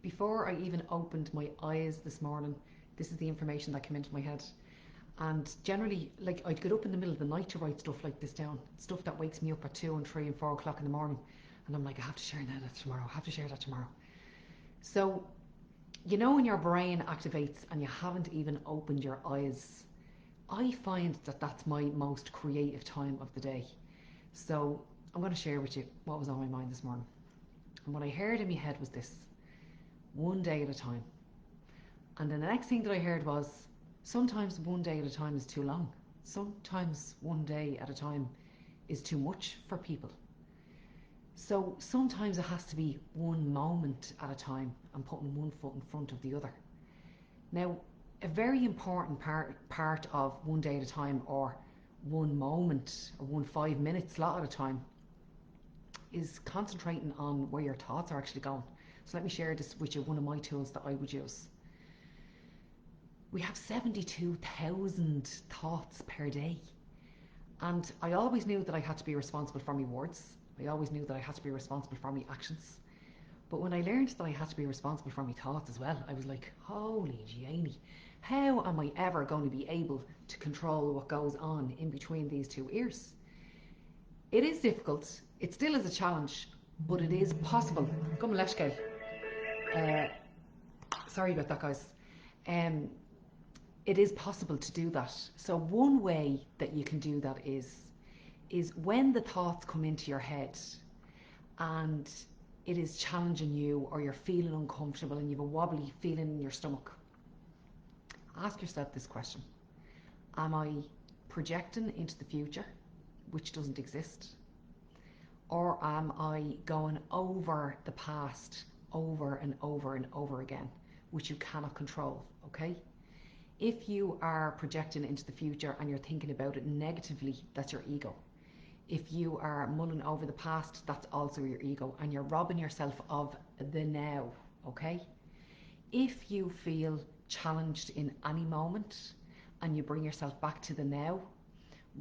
Before I even opened my eyes this morning, this is the information that came into my head. And generally, like, I'd get up in the middle of the night to write stuff like this down, stuff that wakes me up at 2 and 3 and 4 o'clock in the morning. And I'm like, I have to share that tomorrow. I have to share that tomorrow. So, you know, when your brain activates and you haven't even opened your eyes, I find that that's my most creative time of the day. So I'm going to share with you what was on my mind this morning. And what I heard in my head was this: one day at a time. And then the next thing that I heard was, sometimes one day at a time is too long. Sometimes one day at a time is too much for people. So sometimes it has to be one moment at a time and putting one foot in front of the other. Now, a very important part of one day at a time, or one moment, or 5 minute slot at a time, is concentrating on where your thoughts are actually going. So let me share this with you, one of my tools that I would use. We have 72,000 thoughts per day. And I always knew that I had to be responsible for my words. I always knew that I had to be responsible for my actions. But when I learned that I had to be responsible for my thoughts as well, I was like, holy Janie, how am I ever going to be able to control what goes on in between these two ears? It is difficult. It still is a challenge, but it is possible. Sorry about that, guys. It is possible to do that. So one way that you can do that is when the thoughts come into your head and it is challenging you, or you're feeling uncomfortable and you have a wobbly feeling in your stomach, ask yourself this question: am I projecting into the future, which doesn't exist? Or am I going over the past over and over and over again, which you cannot control, okay? If you are projecting into the future and you're thinking about it negatively, that's your ego. If you are mulling over the past, that's also your ego, and you're robbing yourself of the now, okay? If you feel challenged in any moment and you bring yourself back to the now,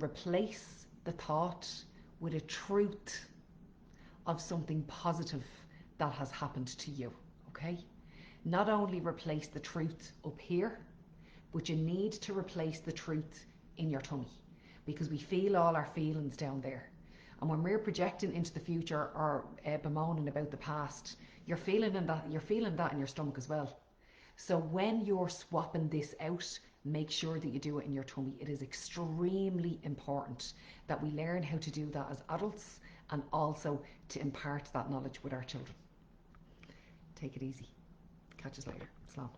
replace the thought with a truth of something positive that has happened to you, okay? Not only replace the truth up here, but you need to replace the truth in your tummy, because we feel all our feelings down there. And when we're projecting into the future or bemoaning about the past, you're feeling that in your stomach as well. So when you're swapping this out, make sure that you do it in your tummy. It is extremely important that we learn how to do that as adults, and also to impart that knowledge with our children. Take it easy. Catch us later. Slán.